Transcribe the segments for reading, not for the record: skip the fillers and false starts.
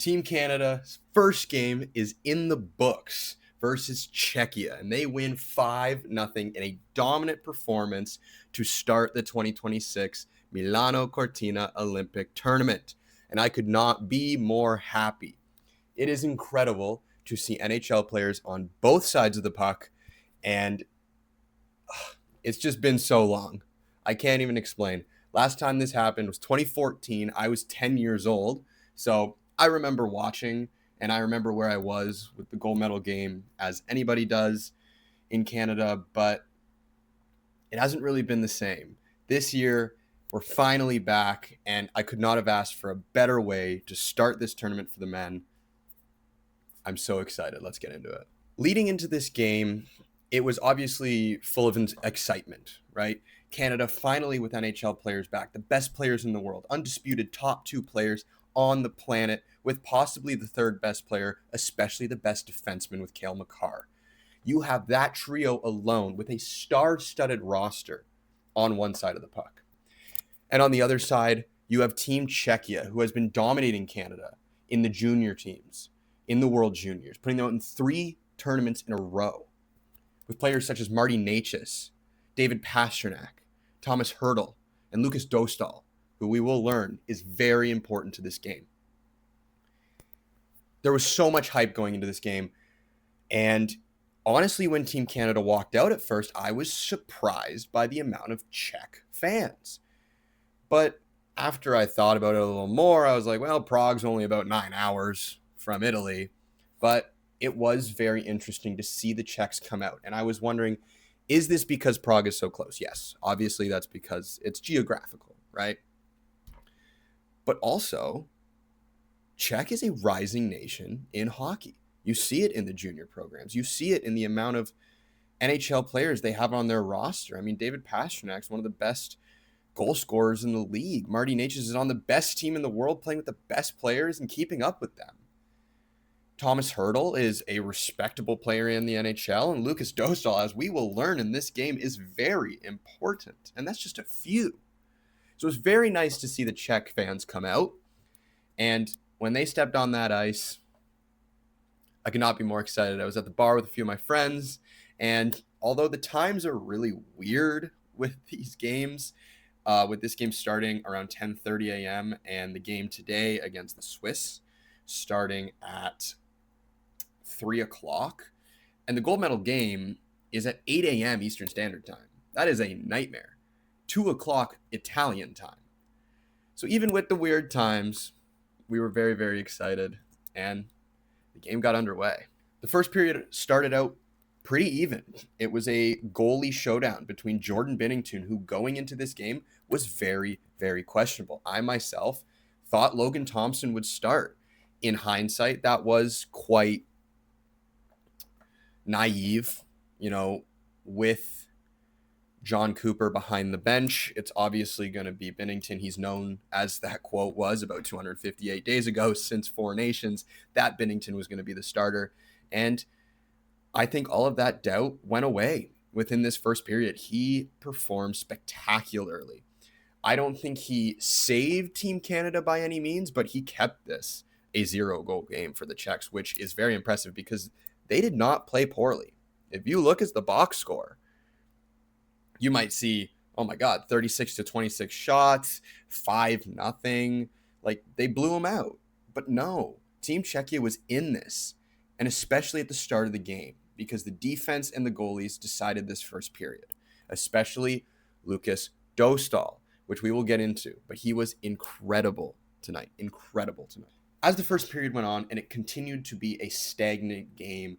Team Canada's first game is in the books versus Czechia, and they win 5-0 in a dominant performance to start the 2026 Milano Cortina Olympic Tournament. And I could not be more happy. It is incredible to see NHL players on both sides of the puck, and it's just been so long. I can't even explain. Last time this happened was 2014. I was 10 years old, so I remember watching, and I remember where I was with the gold medal game, as anybody does in Canada, but it hasn't really been the same. This year, we're finally back, and I could not have asked for a better way to start this tournament for the men. I'm so excited. Let's get into it. Leading into this game, it was obviously full of excitement, right? Canada finally with NHL players back, the best players in the world, undisputed top 2 players on the planet, with possibly the third best player, especially the best defenseman with Cale Makar. You have that trio alone with a star-studded roster on one side of the puck. And on the other side, you have Team Czechia, who has been dominating Canada in the junior teams, in the World Juniors, putting them out in 3 tournaments in a row, with players such as Marty Necas, David Pastrnak, Thomas Hertl, and Lucas Dostal, who we will learn is very important to this game. There was so much hype going into this game, and honestly, when Team Canada walked out at first, I was surprised by the amount of Czech fans. But after I thought about it a little more, I was like, well, Prague's only about 9 hours from Italy, but it was very interesting to see the Czechs come out. And I was wondering, is this because Prague is so close? Yes, obviously that's because it's geographical, right? But also, Czech is a rising nation in hockey. You see it in the junior programs. You see it in the amount of NHL players they have on their roster. I mean, David Pastrnak is one of the best goal scorers in the league. Marty Necas is on the best team in the world, playing with the best players and keeping up with them. Thomas Hertl is a respectable player in the NHL, and Lucas Dostal, as we will learn in this game, is very important. And that's just a few. So it's very nice to see the Czech fans come out. And when they stepped on that ice, I could not be more excited. I was at the bar with a few of my friends, and although the times are really weird with these games, with this game starting around 10:30 a.m. and the game today against the Swiss starting at 3 o'clock, and the gold medal game is at 8 a.m. Eastern Standard Time. That is a nightmare. 2 o'clock Italian time. So even with the weird times, we were very, very excited, and the game got underway. The first period started out pretty even. It was a goalie showdown between Jordan Binnington, who going into this game was very, very questionable. I myself thought Logan Thompson would start. In hindsight, that was quite naive, with John Cooper behind the bench. It's obviously going to be Binnington. He's known, as that quote was about 258 days ago, since 4 Nations, that Binnington was going to be the starter. And I think all of that doubt went away within this first period. He performed spectacularly. I don't think he saved Team Canada by any means, but he kept this a 0-goal game for the Czechs, which is very impressive because they did not play poorly. If you look at the box score, you might see, oh my God, 36-26 shots, 5-0. Like, they blew them out. But no, Team Czechia was in this, and especially at the start of the game, because the defense and the goalies decided this first period, especially Lucas Dostal, which we will get into. But he was incredible tonight. As the first period went on, and it continued to be a stagnant game,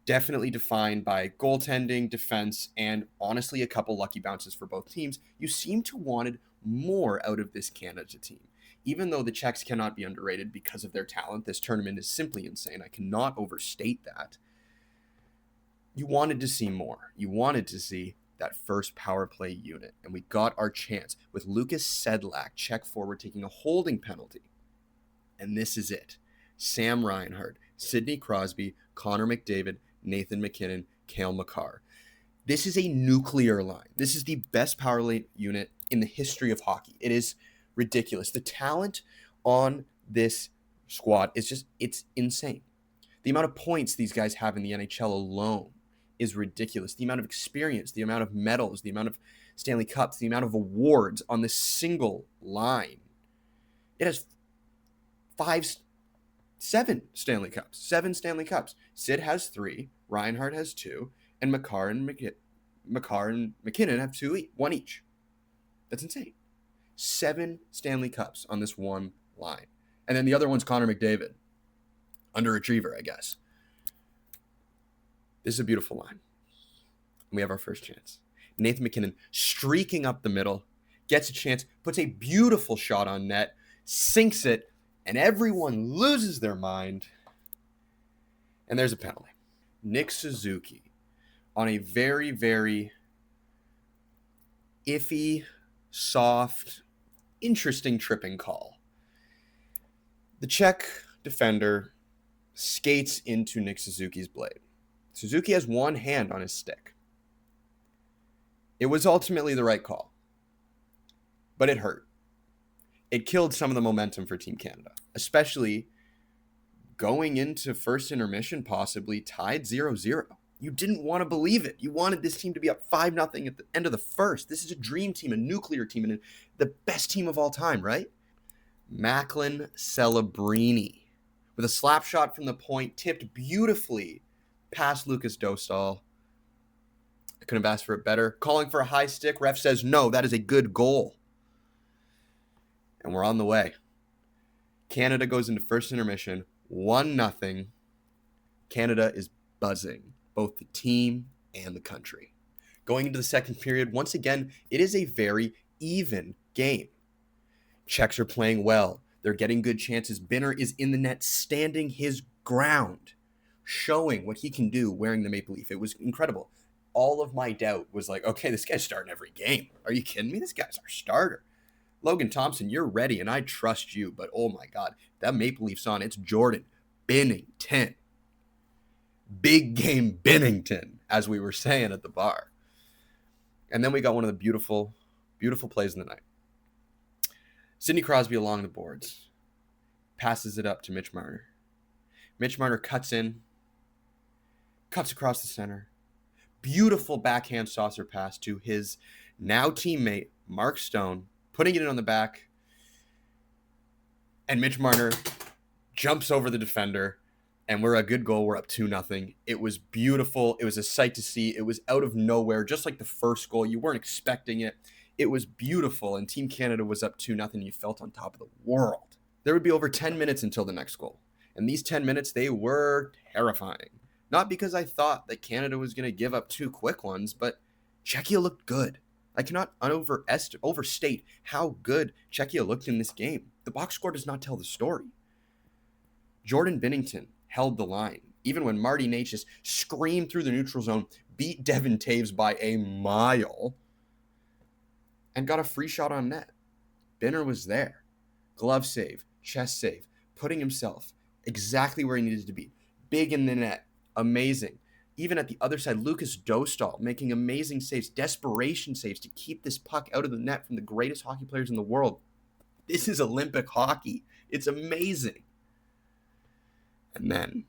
definitely defined by goaltending, defense, and honestly a couple lucky bounces for both teams, you seem to wanted more out of this Canada team. Even though the Czechs cannot be underrated because of their talent, this tournament is simply insane. I cannot overstate that. You wanted to see more. You wanted to see that first power play unit, and we got our chance with Lukas Sedlak, Czech forward, taking a holding penalty. And this is it. Sam Reinhart, Sidney Crosby, Connor McDavid, Nathan MacKinnon, Cale Makar. This is a nuclear line. This is the best power play unit in the history of hockey. It is ridiculous. The talent on this squad is just, it's insane. The amount of points these guys have in the NHL alone is ridiculous. The amount of experience, the amount of medals, the amount of Stanley Cups, the amount of awards on this single line. It has seven Stanley Cups. Sid has 3, Reinhart has 2, and Makar and MacKinnon have 2 1 each. That's insane. 7 Stanley Cups on this one line. And then the other one's Connor McDavid. Underachiever, I guess. This is a beautiful line. And we have our first chance. Nathan MacKinnon streaking up the middle, gets a chance, puts a beautiful shot on net, sinks it, and everyone loses their mind. And there's a penalty. Nick Suzuki on a very, very iffy, soft, interesting tripping call. The Czech defender skates into Nick Suzuki's blade. Suzuki has one hand on his stick. It was ultimately the right call, but it hurt. It killed some of the momentum for Team Canada, especially going into first intermission, possibly tied 0-0. You didn't want to believe it. You wanted this team to be up 5-0 at the end of the first. This is a dream team, a nuclear team, and the best team of all time, right? Macklin Celebrini with a slap shot from the point, tipped beautifully past Lucas Dostal. I couldn't have asked for it better. Calling for a high stick. Ref says, no, that is a good goal. And we're on the way. Canada goes into first intermission, 1-0. Canada is buzzing, both the team and the country. Going into the second period, once again, it is a very even game. Czechs are playing well. They're getting good chances. Binner is in the net, standing his ground, showing what he can do wearing the Maple Leaf. It was incredible. All of my doubt was like, okay, this guy's starting every game. Are you kidding me? This guy's our starter. Logan Thompson, you're ready, and I trust you. But, oh, my God, that Maple Leaf's on. It's Jordan Binnington. Big game Binnington, as we were saying at the bar. And then we got one of the beautiful, beautiful plays in the night. Sidney Crosby along the boards. Passes it up to Mitch Marner. Mitch Marner cuts in. Cuts across the center. Beautiful backhand saucer pass to his now teammate, Mark Stone, putting it in on the back. And Mitch Marner jumps over the defender. And we're a good goal. We're up 2-0. It was beautiful. It was a sight to see. It was out of nowhere, just like the first goal. You weren't expecting it. It was beautiful. And Team Canada was up 2-0. You felt on top of the world. There would be over 10 minutes until the next goal. And these 10 minutes, they were terrifying. Not because I thought that Canada was going to give up 2 quick ones, but Czechia looked good. I cannot overstate how good Czechia looked in this game. The box score does not tell the story. Jordan Binnington held the line, even when Marty Necas screamed through the neutral zone, beat Devin Taves by a mile, and got a free shot on net. Binner was there. Glove save, chest save, putting himself exactly where he needed to be. Big in the net. Amazing. Even at the other side, Lucas Dostal making amazing saves, desperation saves to keep this puck out of the net from the greatest hockey players in the world. This is Olympic hockey. It's amazing. And then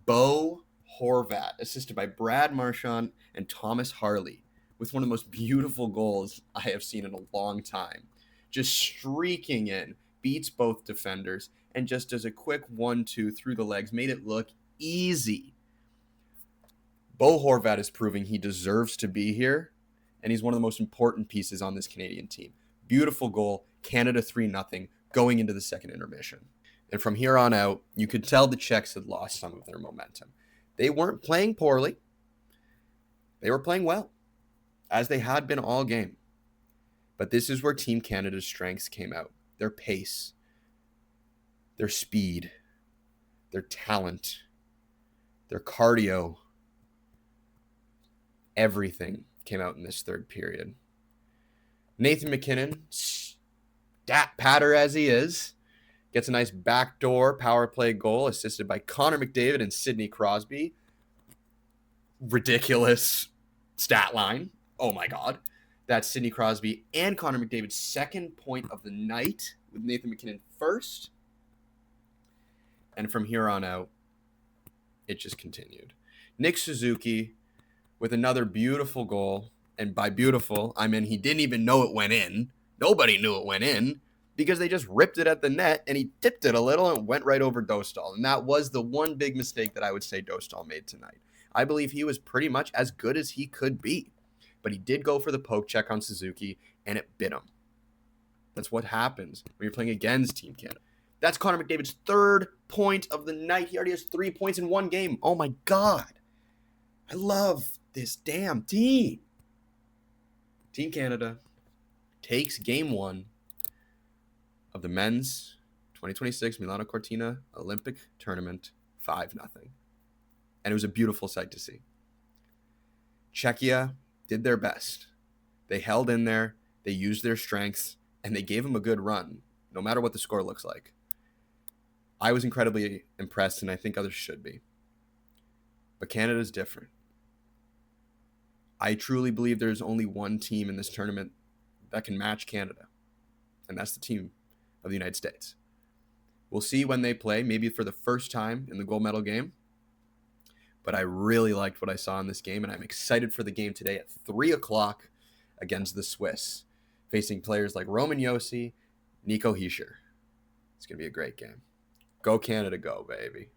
Bo Horvat, assisted by Brad Marchand and Thomas Harley, with one of the most beautiful goals I have seen in a long time. Just streaking in, beats both defenders, and just does a quick 1-2 through the legs, made it look easy. Bo Horvat is proving he deserves to be here, and he's one of the most important pieces on this Canadian team. Beautiful goal, Canada 3-0, going into the second intermission. And from here on out, you could tell the Czechs had lost some of their momentum. They weren't playing poorly. They were playing well, as they had been all game. But this is where Team Canada's strengths came out. Their pace, their speed, their talent, their cardio. Everything came out in this third period. Nathan MacKinnon, stat patter as he is, gets a nice backdoor power play goal assisted by Connor McDavid and Sidney Crosby. Ridiculous stat line. Oh my God. That's Sidney Crosby and Connor McDavid's second point of the night, with Nathan MacKinnon first. And from here on out, it just continued. Nick Suzuki with another beautiful goal. And by beautiful, I mean he didn't even know it went in. Nobody knew it went in because they just ripped it at the net and he tipped it a little and went right over Dostal. And that was the one big mistake that I would say Dostal made tonight. I believe he was pretty much as good as he could be. But he did go for the poke check on Suzuki and it bit him. That's what happens when you're playing against Team Canada. That's Connor McDavid's third point of the night. He already has 3 points in one game. Oh my God. I love this damn team. Team Canada takes game 1 of the men's 2026 Milano Cortina Olympic tournament 5-0. And it was a beautiful sight to see. Czechia did their best. They held in there, they used their strengths, and they gave them a good run, no matter what the score looks like. I was incredibly impressed, and I think others should be. But Canada's different. I truly believe there's only one team in this tournament that can match Canada, and that's the team of the United States. We'll see when they play, maybe for the first time in the gold medal game. But I really liked what I saw in this game, and I'm excited for the game today at 3 o'clock against the Swiss, facing players like Roman Josi, Nico Hischier. It's going to be a great game. Go Canada, go, baby.